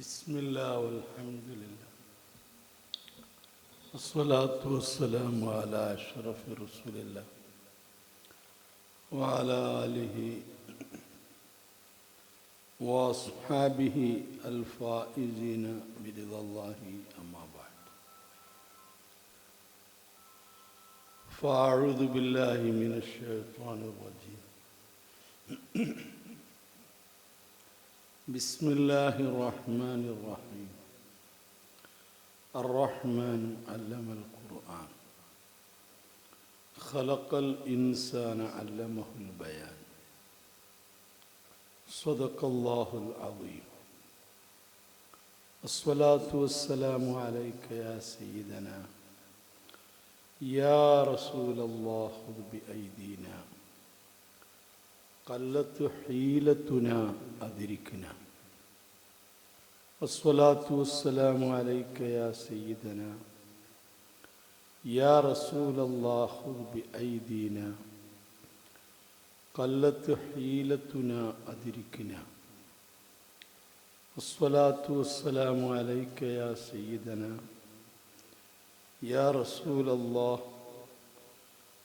بسم الله والحمد لله والصلاة والسلام على أشرف رسول الله وعلى آله وأصحابه الفائزين برضا الله أما بعد فأعوذ بالله من الشيطان الرجيم بسم الله الرحمن الرحيم الرحمن علم القرآن خلق الإنسان علمه البيان صدق الله العظيم الصلاة والسلام عليك يا سيدنا يا رسول الله خذ بأيدينا قلت حيلتنا أدركنا الصلاة والسلام عليك يا سيدنا يا رسول الله خذ بأيدينا قلت حيلتنا أدركنا الصلاة والسلام عليك يا سيدنا يا رسول الله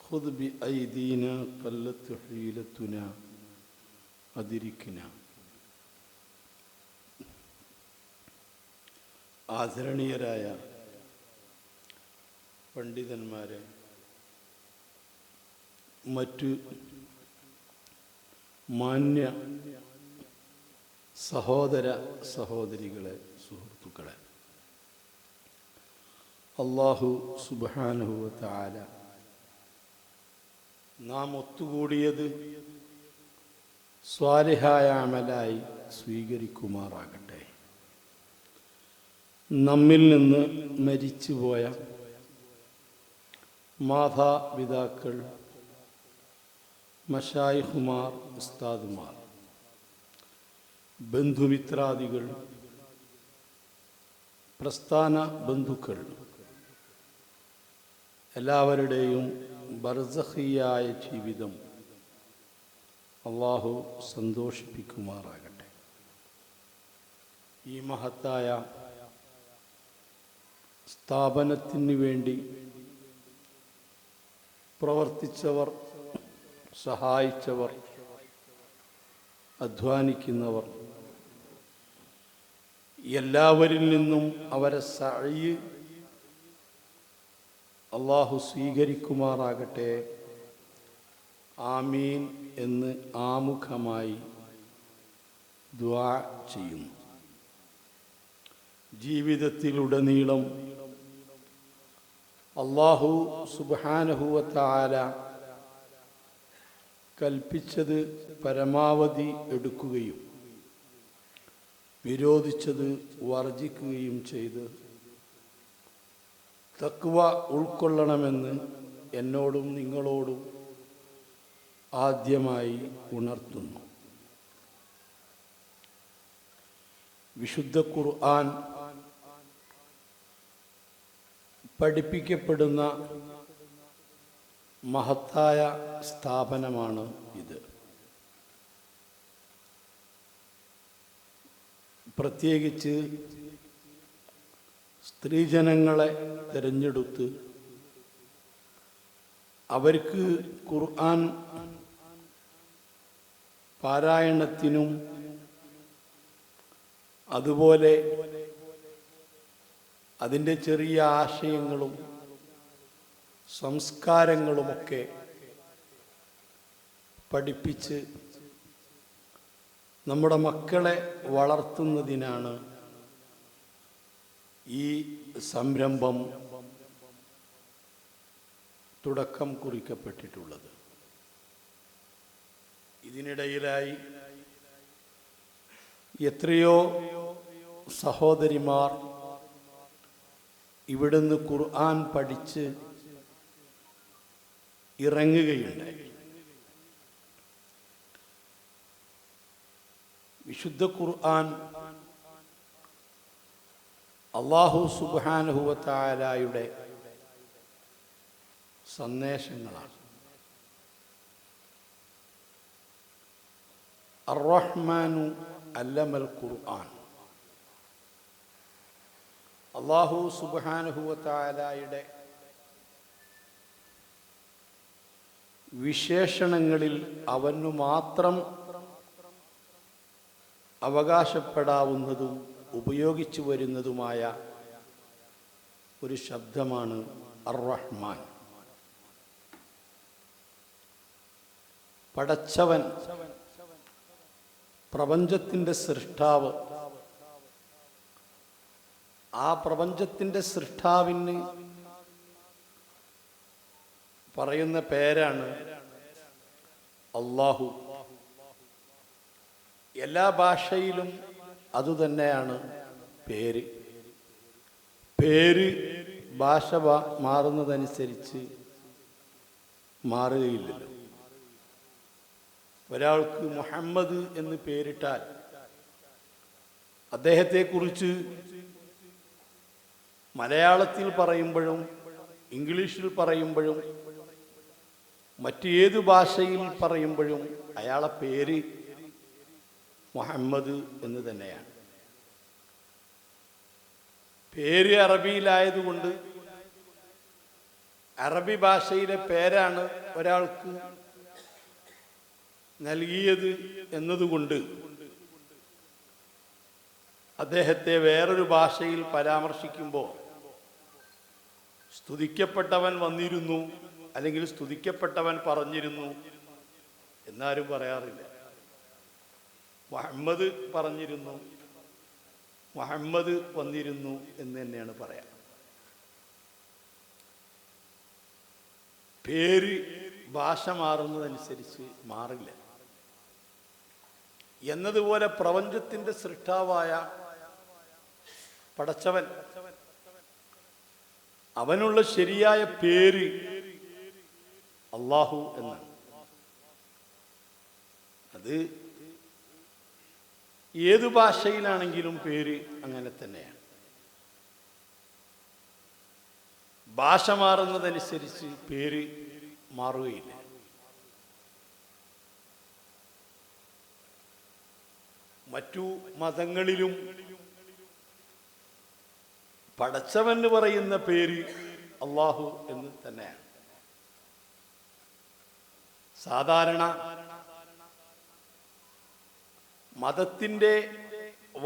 خذ بأيدينا قلت حيلتنا أدركنا ആദരണീയരായ പണ്ഡിതന്മാരെ, മറ്റു മാന്യ സഹോദര സഹോദരികളെ, സുഹൃത്തുക്കളെ, അല്ലാഹു സുബ്ഹാനഹു വ തആല നാം ഒത്തുകൂടിയത് സ്വാലിഹായ അമലായി സ്വീകരിക്കുമാറാകട്ടെ. നമ്മിൽ നിന്ന് മരിച്ചുപോയ മാതാപിതാക്കൾ, മശായിഖുമാർ, ഉസ്താദുമാർ, ബന്ധുമിത്രാദികൾ, പ്രസ്ഥാന ബന്ധുക്കൾ എല്ലാവരുടെയും ബർസഖിയായ ജീവിതം അല്ലാഹു സന്തോഷിപ്പിക്കുമാറാകട്ടെ. ഈ മഹത്തായ സ്ഥാപനത്തിന് വേണ്ടി പ്രവർത്തിച്ചവർ, സഹായിച്ചവർ, അധ്വാനിക്കുന്നവർ എല്ലാവരിൽ നിന്നും അവരെ സഅയ് അല്ലാഹു സ്വീകരിക്കുമാറാകട്ടെ. ആമീൻ എന്ന് ആമുഖമായി ദുആ ചെയ്യുന്നു. ജീവിതത്തിലുടനീളം അല്ലാഹു സുബ്ഹാനഹു വ തആല കൽപ്പിച്ചത് പരമാവധി എടുക്കുകയും വിരോധിച്ചത് വർജിക്കുകയും ചെയ്ത് തഖ്വ ഉൾക്കൊള്ളണമെന്ന് എന്നോടും നിങ്ങളോടും ആദ്യമായി ഉണർത്തുന്നു. വിശുദ്ധ ഖുർആൻ പഠിപ്പിക്കപ്പെടുന്ന മഹത്തായ സ്ഥാപനമാണ് ഇത്. പ്രത്യേകിച്ച് സ്ത്രീജനങ്ങളെ തിരഞ്ഞെടുത്ത് അവർക്ക് ഖുർആൻ പാരായണത്തിനും അതുപോലെ അതിൻ്റെ ചെറിയ ആശയങ്ങളും സംസ്കാരങ്ങളുമൊക്കെ പഠിപ്പിച്ച് നമ്മുടെ മക്കളെ വളർത്തുന്നതിനാണ് ഈ സംരംഭം തുടക്കം കുറിക്കപ്പെട്ടിട്ടുള്ളത്. ഇതിനിടയിലായി എത്രയോ സഹോദരിമാർ ഇവിടുന്ന് ഖുർആൻ പഠിച്ച് ഇറങ്ങുകയുണ്ടായി. വിശുദ്ധ ഖുർആൻ അല്ലാഹു സുബ്ഹാനഹു വ തആലയുടെ സന്ദേശങ്ങളാണ്. അർ-റഹ്മാനു അല്ലമൽ ഖുർആൻ. അല്ലാഹു സുബ്ഹാനഹു വ തആലയുടെ വിശേഷണങ്ങളിൽ അവനു മാത്രം അവകാശപ്പെടാവുന്നതും ഉപയോഗിച്ചു വരുന്നതുമായ ഒരു ശബ്ദമാണ് അർ-റഹ്മാൻ. പടച്ചവൻ, പ്രപഞ്ചത്തിൻ്റെ സൃഷ്ടാവ്. ആ പ്രപഞ്ചത്തിൻ്റെ സൃഷ്ടാവിന് പറയുന്ന പേരാണ് അല്ലാഹു. എല്ലാ ഭാഷയിലും അതുതന്നെയാണ് പേര്. പേര് ഭാഷ മാറുന്നതനുസരിച്ച് മാറുകയില്ലല്ലോ. ഒരാൾക്ക് മുഹമ്മദ് എന്ന് പേരിട്ടാൽ അദ്ദേഹത്തെക്കുറിച്ച് മലയാളത്തിൽ പറയുമ്പോഴും ഇംഗ്ലീഷിൽ പറയുമ്പോഴും മറ്റേതു ഭാഷയിൽ പറയുമ്പോഴും അയാളെ പേര് മുഹമ്മദ് എന്ന് തന്നെയാണ്. പേര് അറബിയിലായതുകൊണ്ട് അറബി ഭാഷയിലെ പേരാണ് ഒരാൾക്ക് നൽകിയത് എന്നതുകൊണ്ട് അദ്ദേഹത്തെ വേറൊരു ഭാഷയിൽ പരാമർശിക്കുമ്പോൾ സ്തുതിക്കപ്പെട്ടവൻ വന്നിരുന്നു അല്ലെങ്കിൽ സ്തുതിക്കപ്പെട്ടവൻ പറഞ്ഞിരുന്നു എന്നാരും പറയാറില്ല. മുഹമ്മദ് പറഞ്ഞിരുന്നു, മുഹമ്മദ് വന്നിരുന്നു എന്ന് തന്നെയാണ് പറയാം. പേര് ഭാഷ മാറുന്നതനുസരിച്ച് മാറില്ല എന്നതുപോലെ പ്രപഞ്ചത്തിൻ്റെ സൃഷ്ടാവായ പടച്ചവൻ, അവനുള്ള ശരിയായ പേര് അല്ലാഹു എന്നാണ്. അത് ഏതു ഭാഷയിലാണെങ്കിലും പേര് അങ്ങനെ തന്നെയാണ്. ഭാഷ മാറുന്നതനുസരിച്ച് പേര് മാറുകയില്ല. മറ്റു മതങ്ങളിലും പടച്ചവന് പറയുന്ന പേര് അല്ലാഹു എന്ന് തന്നെയാണ്. സാധാരണ മതത്തിൻ്റെ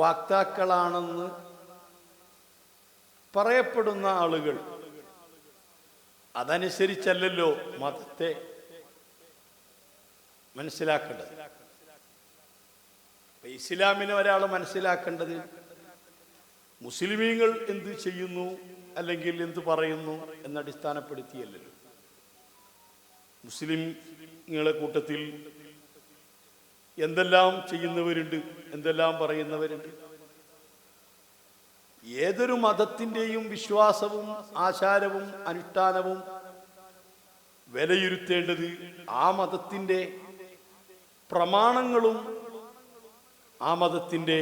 വാക്താക്കളാണെന്ന് പറയപ്പെടുന്ന ആളുകൾ അതനുസരിച്ചല്ലല്ലോ മതത്തെ മനസ്സിലാക്കേണ്ടത്. ഇസ്ലാമിനെ ഒരാൾ മനസ്സിലാക്കേണ്ടത് മുസ്ലിമീങ്ങൾ എന്ത് ചെയ്യുന്നു അല്ലെങ്കിൽ എന്ത് പറയുന്നു എന്നടിസ്ഥാനപ്പെടുത്തിയല്ലല്ലോ. മുസ്ലിങ്ങളെ കൂട്ടത്തിൽ എന്തെല്ലാം ചെയ്യുന്നവരുണ്ട്, എന്തെല്ലാം പറയുന്നവരുണ്ട്. ഏതൊരു മതത്തിൻ്റെയും വിശ്വാസവും ആചാരവും അനുഷ്ഠാനവും വിലയിരുത്തേണ്ടത് ആ മതത്തിൻ്റെ പ്രമാണങ്ങളും ആ മതത്തിൻ്റെ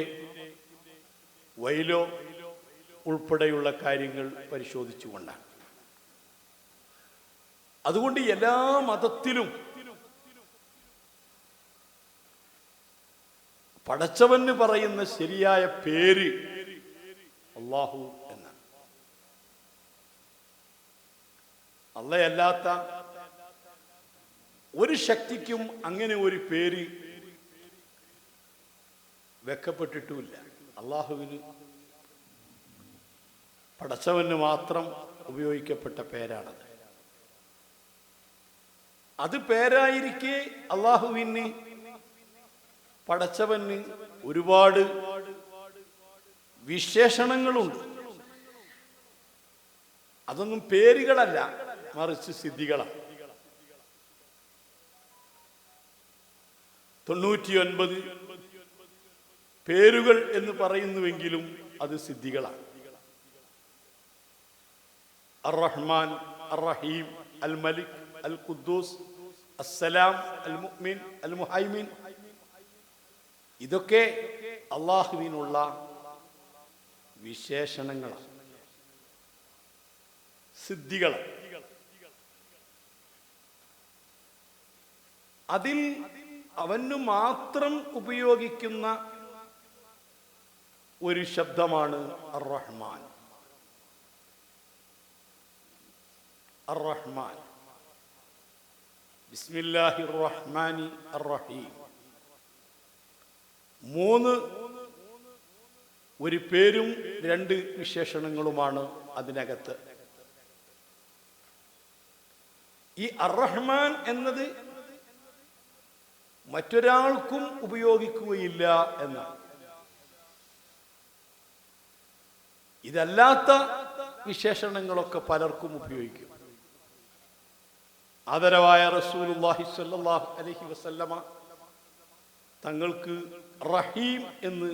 വൈലോ ഉൾപ്പെടെയുള്ള കാര്യങ്ങൾ പരിശോധിച്ചുകൊണ്ടാണ്. അതുകൊണ്ട് എല്ലാ മതത്തിലും പടച്ചവന് പറയുന്ന ശരിയായ പേര് അല്ലാഹു എന്നാണ്. അല്ലാത്ത ഒരു ശക്തിക്കും അങ്ങനെ ഒരു പേര് വെക്കപ്പെട്ടിട്ടുമില്ല. അല്ലാഹുവിന്, പടച്ചവന് മാത്രം ഉപയോഗിക്കപ്പെട്ട പേരാണത്. അത് പേരായിരിക്കെ അല്ലാഹുവിന്, പടച്ചവന് ഒരുപാട് വിശേഷണങ്ങളുണ്ട്. അതൊന്നും പേരുകളല്ല, മറിച്ച് സിദ്ധികളാണ്. 99 പേരുകൾ എന്ന് പറയുന്നുവെങ്കിലും അത് സിദ്ധികളാണ്. അർ-റഹ്മാൻ, അർ-റഹീം, അൽ മലിക്, അൽ ഖുദ്ദൂസ്, അസ്സലാം, അൽ മുഅ്മിൻ, അൽ മുഹൈമിൻ, ഇതൊക്കെ അല്ലാഹുവിനുള്ള വിശേഷണങ്ങളാണ്, സിദ്ധികളാണ്. അതിൽ അവന് മാത്രം ഉപയോഗിക്കുന്ന ഒരു ശബ്ദമാണ് അർ-റഹ്മാൻ. الرحمن بسم الله الرحمن الرحيم മൂന്ന് ഒരു പേരും രണ്ട് വിശേഷണങ്ങളുമാണ് അതിനകത്ത്. ഈ അർ-റഹ്മാൻ എന്നത് മറ്റൊരാൾക്കും ഉപയോഗിക്കുകയില്ല എന്നാണ്. ഇതല്ലാത്ത വിശേഷണങ്ങളൊക്കെ പലർക്കും ഉപയോഗിക്കും. ആദരവായ റസൂലുള്ളാഹി സ്വല്ലല്ലാഹു അലൈഹി വസല്ലമ തങ്ങൾക്ക് റഹീം എന്ന്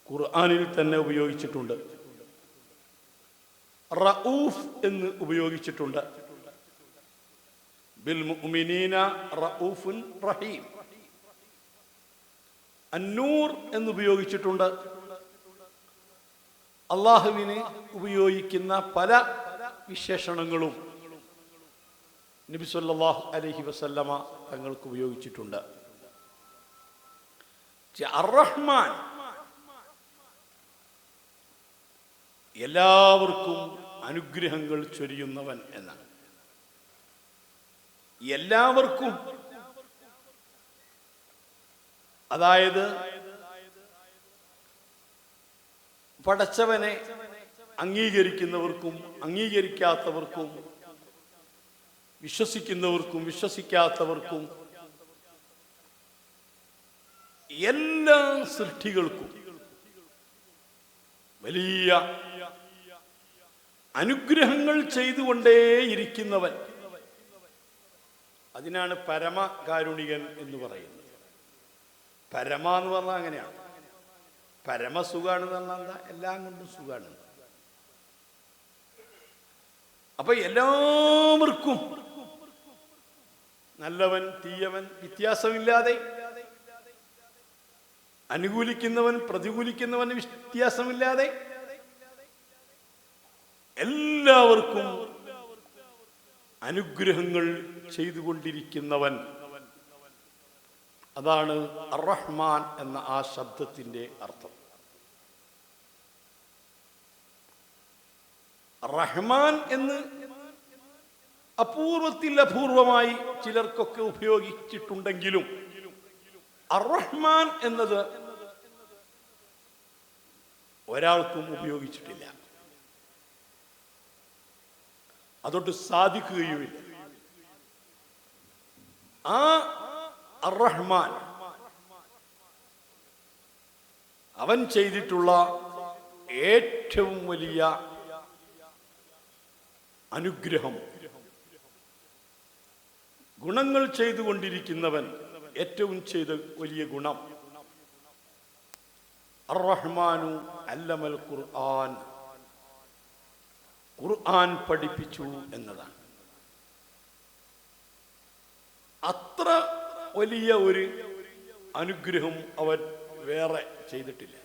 ഖുർആനിൽ തന്നെ ഉപയോഗിച്ചിട്ടുണ്ട്, റഊഫ് എന്ന് ഉപയോഗിച്ചിട്ടുണ്ട്, ബിൽ മുഅ്മിനീന റഊഫുൻ റഹീം, അന്നൂർ എന്ന് ഉപയോഗിച്ചിട്ടുണ്ട്. അള്ളാഹുവിന് ഉപയോഗിക്കുന്ന പല വിശേഷണങ്ങളും നബി സല്ലല്ലാഹു അലൈഹി വസല്ലമ തങ്ങൾക്ക് ഉപയോഗിച്ചിട്ടുണ്ട്. അർ-റഹ്മാൻ എല്ലാവർക്കും അനുഗ്രഹങ്ങൾ ചൊരിയുന്നവൻ എന്നാണ്. എല്ലാവർക്കും, അതായത് പടച്ചവനെ അംഗീകരിക്കുന്നവർക്കും അംഗീകരിക്കാത്തവർക്കും, വിശ്വസിക്കുന്നവർക്കും വിശ്വസിക്കാത്തവർക്കും, എല്ലാ സൃഷ്ടികൾക്കും വലിയ അനുഗ്രഹങ്ങൾ ചെയ്തുകൊണ്ടേയിരിക്കുന്നവൻ. അതിനാണ് പരമകാരുണികൻ എന്ന് പറയുന്നത്. പരമ എന്ന് പറഞ്ഞാൽ അങ്ങനെയാണ്. പരമസുഖാണെന്ന് പറഞ്ഞാൽ എന്താ? എല്ലാം കൊണ്ടും സുഖാണ്. അപ്പൊ എല്ലാവർക്കും നല്ലവൻ തീയവൻ വ്യത്യാസമില്ലാതെ, അനുകൂലിക്കുന്നവൻ പ്രതികൂലിക്കുന്നവൻ വ്യത്യാസമില്ലാതെ എല്ലാവർക്കും അനുഗ്രഹങ്ങൾ ചെയ്തുകൊണ്ടിരിക്കുന്നവൻ. അതാണ് അർ-റഹ്മാൻ എന്ന ആ ശബ്ദത്തിന്റെ അർത്ഥം. റഹ്മാൻ എന്ന് അപൂർവത്തിൽ അപൂർവമായി ചിലർക്കൊക്കെ ഉപയോഗിച്ചിട്ടുണ്ടെങ്കിലും അർ-റഹ്മാൻ എന്നത് ഒരാൾക്കും ഉപയോഗിച്ചിട്ടില്ല, അതോട്ട് സാധിക്കുകയുമില്ല. ആ അർ-റഹ്മാൻ അവൻ ചെയ്തിട്ടുള്ള ഏറ്റവും വലിയ അനുഗ്രഹം, ഗുണങ്ങൾ ചെയ്തുകൊണ്ടിരിക്കുന്നവൻ ഏറ്റവും ചെയ്ത വലിയ ഗുണം അർ-റഹ്മാനു അല്ലമൽ ഖുർആൻ, ഖുർആൻ പഠിപ്പിച്ചു എന്നതാണ്. അത്ര വലിയ ഒരു അനുഗ്രഹം അവൻ വേറെ ചെയ്തിട്ടില്ല.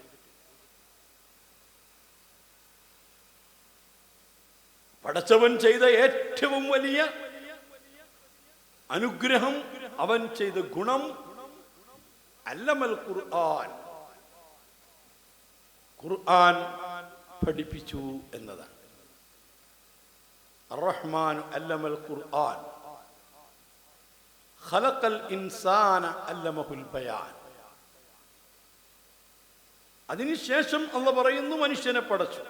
പടച്ചവൻ ചെയ്ത ഏറ്റവും വലിയ അനുഗ്രഹം, അവൻ ചെയ്ത ഗുണം അല്ലമൽ ഖുർആൻ, ഖുർആൻ പഠിപ്പിച്ചു എന്നതാണ്. അർ-റഹ്മാൻ അല്ലമൽ ഖുർആൻ, ഖലഖൽ ഇൻസാന അല്ലമഹുൽ ബയാൻ. അതിനുശേഷം അല്ലാഹു പറയുന്നു മനുഷ്യനെ പടച്ചു.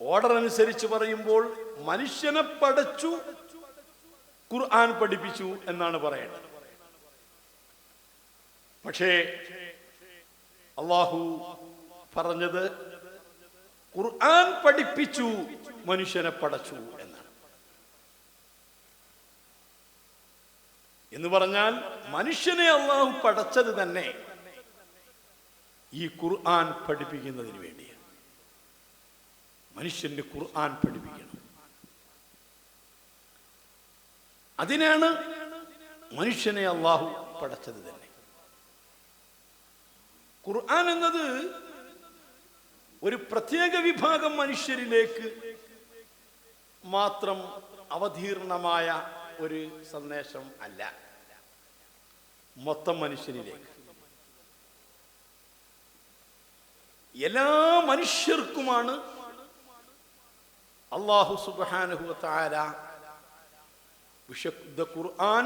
ഓർഡർ അനുസരിച്ച് പറയുമ്പോൾ മനുഷ്യനെ പടച്ചു, ഖുർആൻ പഠിപ്പിച്ചു എന്നാണ് പറയേണ്ടത്. പക്ഷേ അല്ലാഹു പറഞ്ഞത് ഖുർആൻ പഠിപ്പിച്ചു, മനുഷ്യനെ പടച്ചു എന്നാണ്. എന്ന് പറഞ്ഞാൽ മനുഷ്യനെ അല്ലാഹു പടച്ചത് തന്നെ ഈ ഖുർആൻ പഠിപ്പിക്കുന്നതിന് വേണ്ടിയാണ്. മനുഷ്യന്റെ ഖുർആൻ പഠിപ്പിക്കണം. അതിനാണ് മനുഷ്യനെ അല്ലാഹു പടച്ചത് തന്നെ. ഖുർആൻ എന്നത് ഒരു പ്രത്യേക വിഭാഗം മനുഷ്യരിലേക്ക് മാത്രം അവതീർണമായ ഒരു സന്ദേശം അല്ല, മൊത്തം മനുഷ്യരിലേക്ക്, എല്ലാ മനുഷ്യർക്കുമാണ് അല്ലാഹു സുബ്ഹാനഹു വ തആല വിശുദ്ധ ഖുർആൻ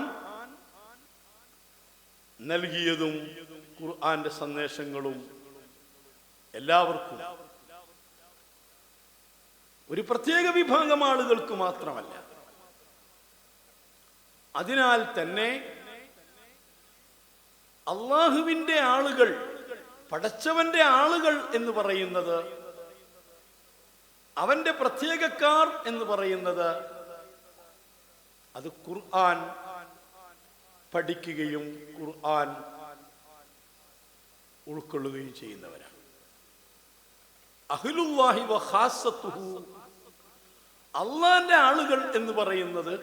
നൽകിയതും ഖുർആന്റെ സന്ദേശങ്ങളും എല്ലാവർക്കും, ഒരു പ്രത്യേക വിഭാഗം ആളുകൾക്ക് മാത്രമല്ല. അതിനാൽ തന്നെ അള്ളാഹുവിൻ്റെ ആളുകൾ, പടച്ചവന്റെ ആളുകൾ എന്ന് പറയുന്നത്, അവന്റെ പ്രത്യേകക്കാർ എന്ന് പറയുന്നത്, അത് ഖുർആൻ പഠിക്കുകയും ഖുർആൻ ഉൾക്കൊള്ളുകയും ചെയ്യുന്നവരാണ്. അഹ്ലുല്ലാഹി വ ഖാസ്സത്തുഹു, അള്ളാന്റെ ആളുകൾ എന്ന് പറയുന്നത്,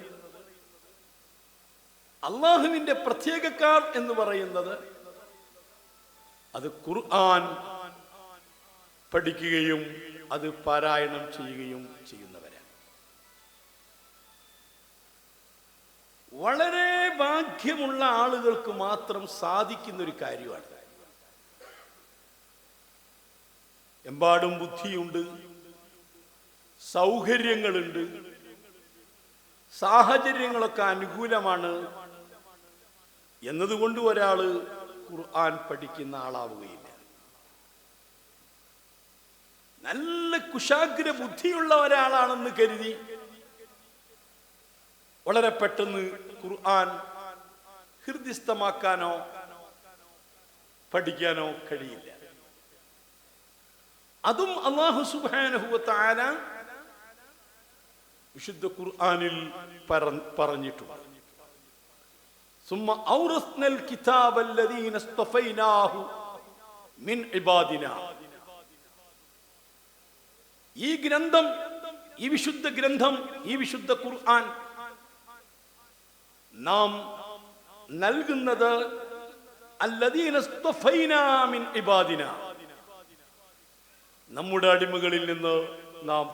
അള്ളാഹുവിന്റെ പ്രത്യേകക്കാർ എന്ന് പറയുന്നത്, അത് ഖുർആൻ പഠിക്കുകയും അത് പാരായണം ചെയ്യുകയും ചെയ്യുന്നവരാണ്. വളരെ ഭാഗ്യമുള്ള ആളുകൾക്ക് മാത്രം സാധിക്കുന്ന ഒരു കാര്യമാണ്. എമ്പാടും ബുദ്ധിയുണ്ട്, സൗകര്യങ്ങളുണ്ട്, സാഹചര്യങ്ങളൊക്കെ അനുകൂലമാണ് എന്നതുകൊണ്ട് ഒരാൾ ഖുർആൻ പഠിക്കുന്ന ആളാവുകയില്ല. നല്ല കുശാഗ്ര ബുദ്ധിയുള്ള ഒരാളാണെന്ന് കരുതി വളരെ പെട്ടെന്ന് ഖുർആൻ ഹൃദിസ്ഥമാക്കാനോ പഠിക്കാനോ കഴിയില്ല. അതും അല്ലാഹു സുബ്ഹാനഹു വ തആല വിശുദ്ധ ഖുർആനിൽ പറഞ്ഞിട്ടുണ്ട്. സുമ്മ ഔറസ്നൽ കിതാബല്ലദീന ഇസ്തഫൈനാഹു മിൻ ഇബാദിനാ. ഈ ഗ്രന്ഥം, ഈ വിശുദ്ധ ഗ്രന്ഥം, ഈ വിശുദ്ധ ഖുർആൻ നാം നൽകുന്നത് അല്ലദീന ഇസ്തഫൈനാ മിൻ ഇബാദിനാ, നമ്മുടെ അടിമകളിൽ നിന്ന് നാം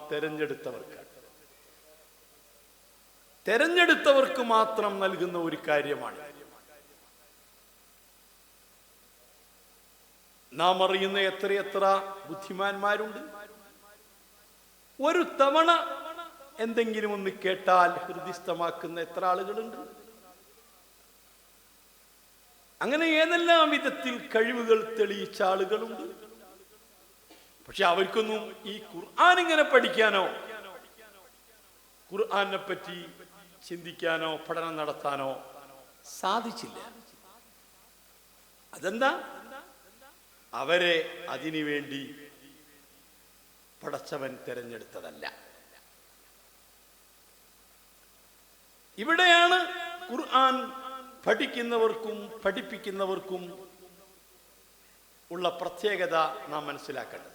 തെരഞ്ഞെടുത്തവർക്ക് മാത്രം നൽകുന്ന ഒരു കാര്യമാണ്. നാം അറിയുന്ന എത്രയെത്ര ബുദ്ധിമാന്മാരുണ്ട്. ഒരു തവണ എന്തെങ്കിലും ഒന്ന് കേട്ടാൽ ഹൃദിസ്ഥമാക്കുന്ന എത്ര ആളുകളുണ്ട്. അങ്ങനെ ഏതെല്ലാം വിധത്തിൽ കഴിവുകൾ തെളിയിച്ച ആളുകളുണ്ട്. പക്ഷെ അവർക്കൊന്നും ഈ ഖുർആൻ ഇങ്ങനെ പഠിക്കാനോ ഖുർആനെ പറ്റി ചിന്തിക്കാനോ പഠനം നടത്താനോ സാധിച്ചില്ല. അതെന്താ? അവരെ അതിനുവേണ്ടി പടച്ചവൻ തെരഞ്ഞെടുത്തതല്ല. ഇവിടെയാണ് ഖുർആൻ പഠിക്കുന്നവർക്കും പഠിപ്പിക്കുന്നവർക്കും ഉള്ള പ്രത്യേകത നാം മനസ്സിലാക്കേണ്ടത്.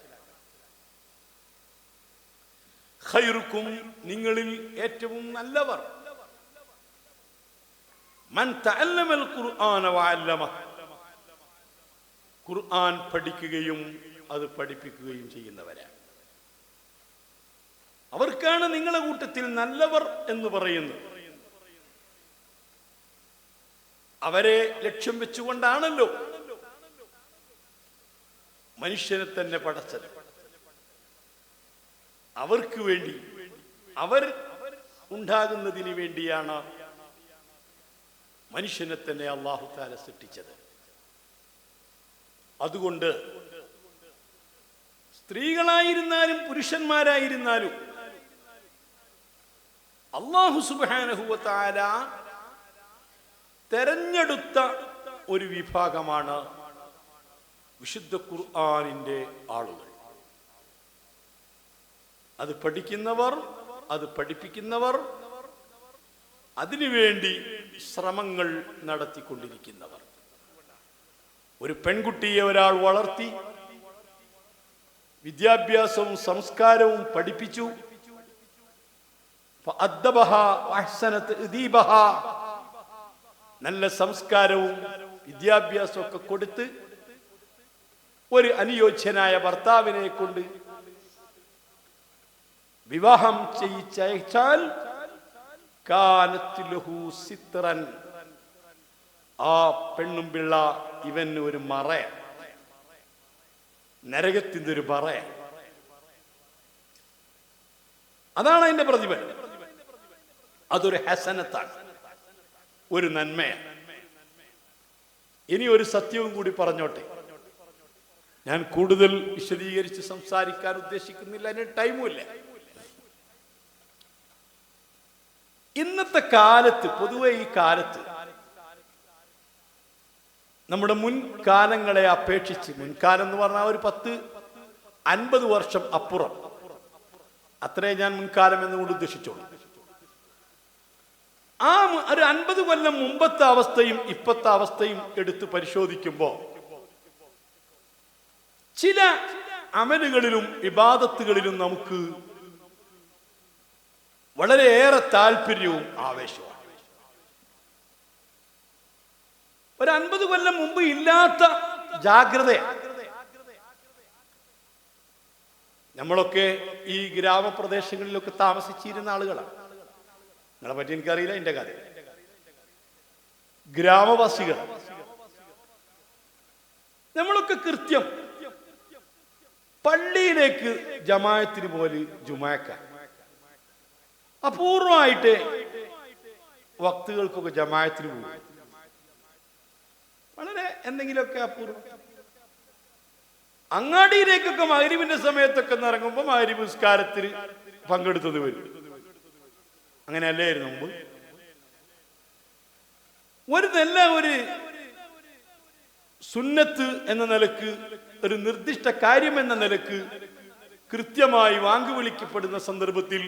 ഖൈറുക്കും, നിങ്ങളിൽ ഏറ്റവും നല്ലവർ, മൻ തഅല്ലമൽ ഖുർആന വഅല്ലമഹ, ഖുർആൻ പഠിക്കുകയും അത് പഠിപ്പിക്കുകയും ചെയ്യുന്നവരാണ്. അവർക്കാണ് നിങ്ങളുടെ കൂട്ടത്തിൽ നല്ലവർ എന്ന് പറയുന്നത്. അവരെ ലക്ഷ്യം വെച്ചുകൊണ്ടാണല്ലോ മനുഷ്യനെ തന്നെ പടച്ചത്. അവർക്ക് വേണ്ടി, അവർ ഉണ്ടാകുന്നതിന് വേണ്ടിയാണ് മനുഷ്യനെ തന്നെ അല്ലാഹു തആല സൃഷ്ടിച്ചത്. അതുകൊണ്ട് സ്ത്രീകളായിരുന്നാലും പുരുഷന്മാരായിരുന്നാലും അല്ലാഹു സുബ്ഹാനഹു വ തആല തെരഞ്ഞെടുത്ത ഒരു വിഭാഗമാണ് വിശുദ്ധ ഖുർആനിന്റെ ആളുകൾ. അത് പഠിക്കുന്നവർ, അത് പഠിപ്പിക്കുന്നവർ, അതിനുവേണ്ടി ശ്രമങ്ങൾ നടത്തിക്കൊണ്ടിരിക്കുന്നവർ. ഒരു പെൺകുട്ടിയെ ഒരാൾ വളർത്തി വിദ്യാഭ്യാസവും സംസ്കാരവും പഠിപ്പിച്ചു. നല്ല സംസ്കാരവും വിദ്യാഭ്യാസവും ഒക്കെ കൊടുത്ത് ഒരു അനുയോജ്യനായ ഭർത്താവിനെ കൊണ്ട് വിവാഹം ചെയ്യിച്ചയച്ചാൽ കാനത്ത് ലഹു സിത്രൻ, ആ പെണ്ണും പിള്ള ഇവന് ഒരു മറയ, നരകത്തിന്റെ ഒരു മറയ. അതാണ് അതിന്റെ പ്രതിഫലം. അതൊരു ഹസനത്താണ്, ഒരു നന്മയാണ്. ഇനി ഒരു സത്യവും കൂടി പറഞ്ഞോട്ടെ. ഞാൻ കൂടുതൽ വിശദീകരിച്ച് സംസാരിക്കാൻ ഉദ്ദേശിക്കുന്നില്ല, അതിന് ടൈമുമില്ല. ഇന്നത്തെ കാലത്ത്, പൊതുവെ ഈ കാലത്ത് നമ്മുടെ മുൻകാലങ്ങളെ അപേക്ഷിച്ച്, മുൻകാലം എന്ന് പറഞ്ഞാൽ ഒരു 10-50 വർഷം അപ്പുറം, അത്രേ ഞാൻ മുൻകാലം എന്നുകൊണ്ട് ഉദ്ദേശിച്ചോളൂ. ആ ഒരു 50 കൊല്ലം മുമ്പത്തെ അവസ്ഥയും ഇപ്പത്തെ അവസ്ഥയും എടുത്ത് പരിശോധിക്കുമ്പോൾ ചില അമലുകളിലും ഇബാദത്തുകളിലും നമുക്ക് വളരെയേറെ താല്പര്യവും ആവേശവും. ഒരു 50 കൊല്ലം മുമ്പ് ഇല്ലാത്ത ജാഗ്രത. നമ്മളൊക്കെ ഈ ഗ്രാമപ്രദേശങ്ങളിലൊക്കെ താമസിച്ചിരുന്ന ആളുകളാണ്. നിങ്ങളെ പറ്റി എനിക്കറിയില്ല, എന്റെ കഥ. ഗ്രാമവാസികൾ നമ്മളൊക്കെ കൃത്യം പള്ളിയിലേക്ക് ജമാഅത്തിന് പോലെ ജുമാക്കാൻ അപൂർവമായിട്ട് വക്തുകൾക്കൊക്കെ ജമാഅത്തിന് പോകും. വളരെ എന്തെങ്കിലുമൊക്കെ അപൂർവം. അങ്ങാടിയിലേക്കൊക്കെ മഗ്‌രിബിന്റെ സമയത്തൊക്കെ ഇറങ്ങുമ്പോൾ മഗ്‌രിബ് നിസ്കാരത്തിന് പങ്കെടുത്തത് വരും. അങ്ങനെയല്ലായിരുന്നു മുമ്പ്. ഒരു സുന്നത്ത് എന്ന നിലക്ക്, ഒരു നിർദ്ദിഷ്ട കാര്യം എന്ന നിലക്ക് കൃത്യമായി വാങ്ക് വിളിക്കപ്പെടുന്ന സന്ദർഭത്തിൽ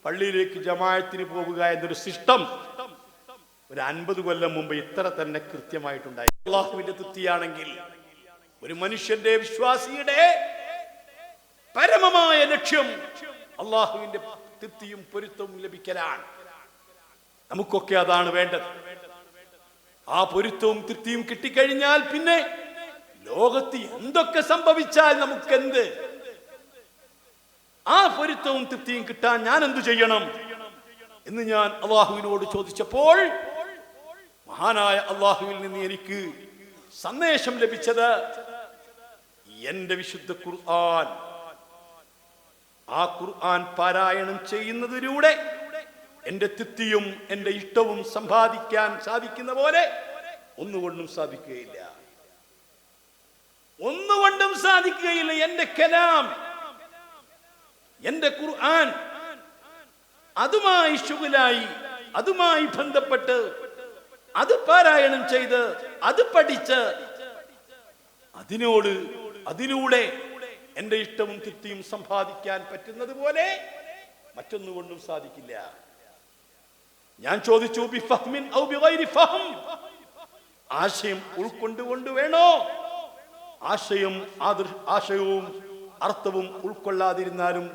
പള്ളിയിലേക്ക് ജമാഅത്തിന് പോവുക എന്നൊരു സിസ്റ്റം ഒരു 50 കൊല്ലം മുമ്പ് ഇത്ര തന്നെ കൃത്യമായിട്ടുണ്ടായി. അള്ളാഹുവിന്റെ തൃപ്തിയാണെങ്കിൽ, ഒരു മനുഷ്യന്റെ, വിശ്വാസിയുടെ പരമമായ ലക്ഷ്യം അള്ളാഹുവിന്റെ തൃപ്തിയും പൊരുത്തവും ലഭിക്കലാണ്. നമുക്കൊക്കെ അതാണ് വേണ്ടത്. ആ പൊരുത്തവും തൃപ്തിയും കിട്ടിക്കഴിഞ്ഞാൽ പിന്നെ ലോകത്ത് എന്തൊക്കെ സംഭവിച്ചാൽ നമുക്കെന്ത്? ആ പൊരുത്തവും തൃപ്തിയും കിട്ടാൻ ഞാൻ എന്തു ചെയ്യണം എന്ന് ഞാൻ അള്ളാഹുവിനോട് ചോദിച്ചപ്പോൾ മഹാനായ അള്ളാഹുവിൽ നിന്ന് എനിക്ക് സന്ദേശം ലഭിച്ചത് എന്റെ വിശുദ്ധ ഖുർആൻ. ആ ഖുർആൻ പാരായണം ചെയ്യുന്നതിലൂടെ എന്റെ തൃപ്തിയും എന്റെ ഇഷ്ടവും സമ്പാദിക്കാൻ സാധിക്കുന്ന പോലെ ഒന്നുകൊണ്ടും സാധിക്കുകയില്ല. ഒന്നുകൊണ്ടും സാധിക്കുകയില്ല. എന്റെ കലാം, എന്റെ ഖുർആൻ, അതുമായി ശുഗലായി, അതുമായി ബന്ധപ്പെട്ട്, അത് പാരായണം ചെയ്ത്, അത് പഠിച്ച്, അതിലൂടെ എന്റെ ഇഷ്ടവും തൃപ്തിയും സമ്പാദിക്കാൻ പറ്റുന്നത് പോലെ മറ്റൊന്നുകൊണ്ടും സാധിക്കില്ല. ഞാൻ ചോദിച്ചു, ബിഫഹ്മിൻ ഔ ബിഗൈരി ഫഹം, ആശയം ഉൾക്കൊണ്ടുകൊണ്ട് വേണോ? ആശയവും അർത്ഥവും ഉൾക്കൊള്ളാതിരുന്നാലും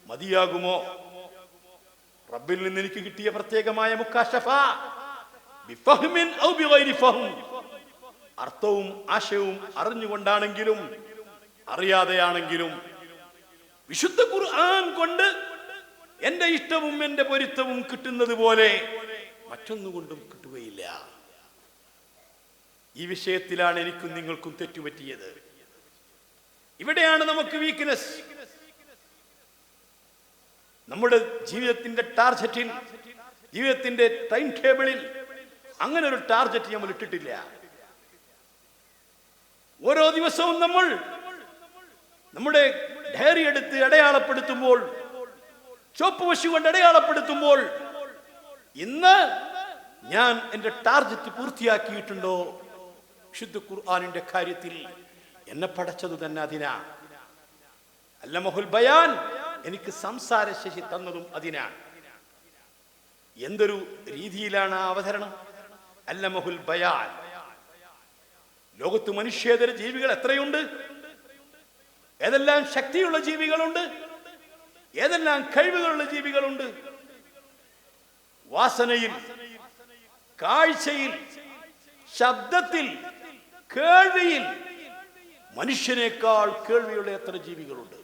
മതിയാകുമോ? റബ്ബിൽ നിന്ന് എനിക്ക് കിട്ടിയ പ്രത്യേകമായ മുക്കാശഫ, ബിഫഹ്മിൻ ഔ ബിഗൈരി ഫഹം, അർത്ഥവും ആശയവും അറിഞ്ഞുകൊണ്ടാണെങ്കിലും അറിയാതെയാണെങ്കിലും വിശുദ്ധ ഖുർആൻ കൊണ്ട് എന്റെ ഇഷ്ടവും എന്റെ പൊരുത്തവും കിട്ടുന്നത് പോലെ മറ്റൊന്നുകൊണ്ടും കിട്ടുകയില്ല. ഈ വിഷയത്തിലാണ് എനിക്കും നിങ്ങൾക്കും തെറ്റുപറ്റിയത്. ഇവിടെയാണ് നമുക്ക് വീക്ക്നെസ്. നമ്മുടെ ജീവിതത്തിന്റെ ടാർഗറ്റിൽ, ജീവിതത്തിന്റെ ടൈം ടേബിളിൽ അങ്ങനെ ഒരു ടാർഗറ്റ് നമ്മൾ ഇട്ടിട്ടില്ല. ഓരോ ദിവസവും നമ്മൾ നമ്മുടെ ഡയറി എടുത്ത് അടയാളപ്പെടുത്തുമ്പോൾ, ചുവപ്പ് മഷി കൊണ്ട് അടയാളപ്പെടുത്തുമ്പോൾ, ഇന്ന് ഞാൻ എന്റെ ടാർഗറ്റ് പൂർത്തിയാക്കിയിട്ടുണ്ടോ? വിശുദ്ധ ഖുർആനിന്റെ കാര്യത്തിൽ എന്നെ പടച്ചത് തന്നെ അതിനാ. അല്ലമഹുൽ ബയാൻ, എനിക്ക് സംസാര ശേഷി തന്നതും അതിനാണ്. എന്തൊരു രീതിയിലാണ് ആ അവതരണം! അല്ലമഹുൽ ബയാൻ. ലോകത്ത് മനുഷ്യേതര ജീവികൾ എത്രയുണ്ട്! ഏതെല്ലാം ശക്തിയുള്ള ജീവികളുണ്ട്, ഏതെല്ലാം കഴിവുകളുള്ള ജീവികളുണ്ട്! വാസനയിൽ, കാഴ്ചയിൽ, ശബ്ദത്തിൽ, കേൾവിയിൽ മനുഷ്യനേക്കാൾ കേൾവിയുള്ള എത്ര ജീവികളുണ്ട്!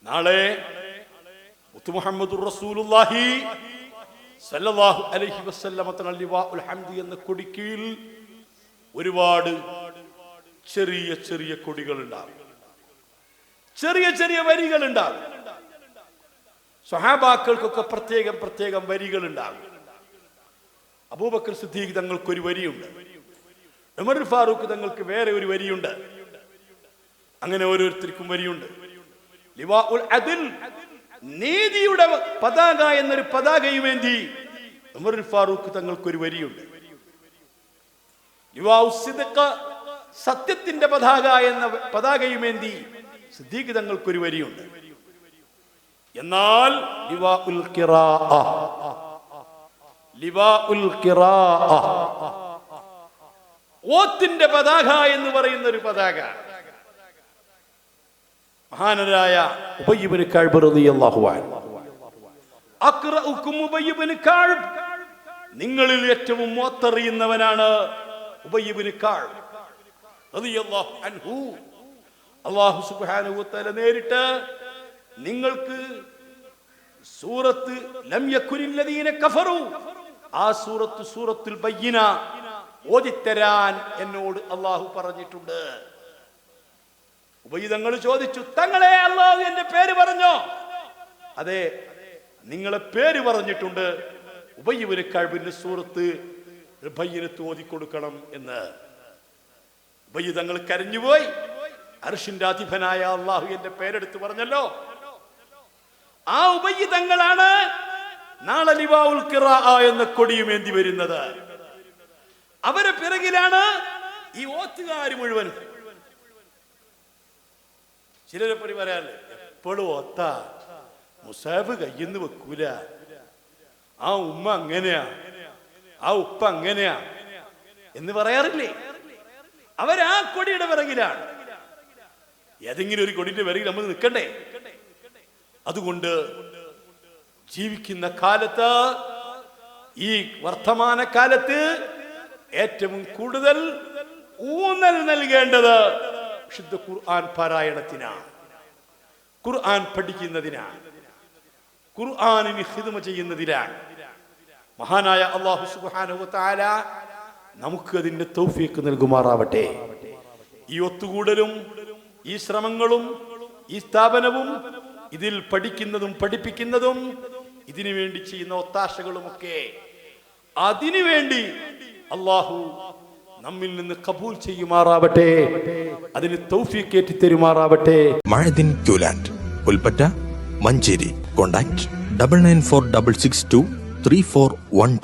നാളെ മുത്തു മുഹമ്മദുർ റസൂലുള്ളാഹി സല്ലല്ലാഹു അലൈഹി വസല്ലമ തങ്ങൾ ലിവാഉൽ ഹംദി എന്ന കൊടിക്കീഴിൽ ഒരുപാട് ചെറിയ ചെറിയ കൊടികൾ ഉണ്ടാകും, ചെറിയ ചെറിയ വരികൾ ഉണ്ടാകും. സ്വഹാബാക്കൾക്കൊക്കെ പ്രത്യേകം പ്രത്യേകം വരികൾ ഉണ്ടാകും. അബൂബക്കർ സിദ്ദീഖ് തങ്ങൾക്കൊരു വരിയുണ്ട്, ഉമർ ഫാറൂഖ് തങ്ങൾക്ക് വേറെ ഒരു വരിയുണ്ട്. അങ്ങനെ ഓരോരുത്തർക്കും വരിയുണ്ട്. ലിവാഉൽ അദ്ൽ, നീതിയുടെ പതാക എന്നൊരു പതാകയുമേന്തി ഉമർ ഫാറൂഖ് തങ്ങൾക്കൊരു വരിയുണ്ട്. ലിവാഉ സിദ്ഖ്, സത്യത്തിന്റെ പതാക എന്ന പതാകയുമേന്തി സിദ്ദീഖ് തങ്ങൾക്കൊരു വരിയുണ്ട്. എന്നാൽ ലിവാഉൽ ഖിറാഅ, ലിവാഉൽ ഖിറാഅ, ഓത്തിന്റെ പതാക എന്ന് പറയുന്ന ഒരു പതാക മഹാനരായ ഉബയ്യ് ഇബ്നു കഅബ് റളിയല്ലാഹു അൻഹു, അഖ്റഉകും ഉബയ്യ് ഇബ്നു കഅബ്, നിങ്ങളിൽ ഏറ്റവും ഓത്തറിയുന്നവനാണ് ഉബയ്യ് ഇബ്നു കഅബ് റളിയല്ലാഹു അൻഹു. അല്ലാഹു സുബ്ഹാനഹു വ തആല നേരിട്ട് നിങ്ങൾക്ക് സൂറത്ത് ലം യകുനില്ലദീന കഫറു, ആ സൂറത്തുൽ ബയ്യിന ഓതിത്തരാൻ എന്നോട് അല്ലാഹു പറഞ്ഞിട്ടുണ്ട്. ഉബയ്യ് തങ്ങൾ ചോദിച്ചു, തങ്ങളെ അല്ലാഹു എന്റെ പേര് പറഞ്ഞോ? അതെ, നിങ്ങളെ പേര് പറഞ്ഞിട്ടുണ്ട്, ഉബയ്യ് ഇബ്നു കഅബിന്റെ സൂറത്ത് ബയ്യിനത്ത് ഓതിക്കൊടുക്കണം എന്ന്. ഉബയ്യ് തങ്ങൾ കരഞ്ഞുപോയി. അർശിന്റെ അധിപനായ അല്ലാഹു എന്റെ പേരെടുത്ത് പറഞ്ഞല്ലോ. ആ ഉബയ്യ് തങ്ങളാണ് നാളെ ലിവാഉൽ ഖിറാഅ എന്ന കൊടിയുമേന്തി വരുന്നത്. അവരെ പിറകിലാണ് ഈ ഓത്തുകാര് മുഴുവൻ. ചിലരെ പറ്റി പറയാല്ലേ, എപ്പോഴും ഓത്ത, മുസാഫ് കയ്യിന്ന് വെക്കൂല, ആ ഉമ്മ അങ്ങനെയാ, ആ ഉപ്പ അങ്ങനെയാ എന്ന് പറയാറില്ലേ? അവരാ കൊടിയുടെ പിറകിലാണ്. ഏതെങ്കിലും ഒരു കൊടിന്റെ പിറകിൽ നമ്മൾ നിൽക്കണ്ടേ? അതുകൊണ്ട് ജീവിക്കുന്ന കാലത്ത്, ഈ വർത്തമാന കാലത്ത് ഏറ്റവും കൂടുതൽ ഊന്നൽ നൽകേണ്ടത് വിശുദ്ധ ഖുർആൻ പാരായണത്തിനാണ്, ഖുർആൻ പഠിക്കുന്നതിനാണ്, ഖുർആനിന് ഖിദ്മ ചെയ്യുന്നതിനാണ്. മഹാനായ അല്ലാഹു സുബ്ഹാനഹു വ തആല നമുക്ക് അതിന്റെ തൗഫീഖ് നൽകുമാറാവട്ടെ. ഈ ഒത്തുകൂടലും ഈ ശ്രമങ്ങളും ഈ സ്ഥാപനവും ഇതിൽ പഠിക്കുന്നതും പഠിപ്പിക്കുന്നതും ഇതിനു വേണ്ടി ചെയ്യുന്ന ഒത്താശകളുമൊക്കെ അതിനുവേണ്ടി അല്ലാഹു നമ്മിൽ നിന്ന് കബൂൽ ചെയ്യുമാറാവട്ടെ, അതിന് തൗഫീഖ് ഏറ്റി തരുമാറാവട്ടെ. മഅദിൻ ക്യൂലാൻഡ്, പുൽപ്പറ്റ, മഞ്ചേരി. കോൺടാക്ട് 9946623412.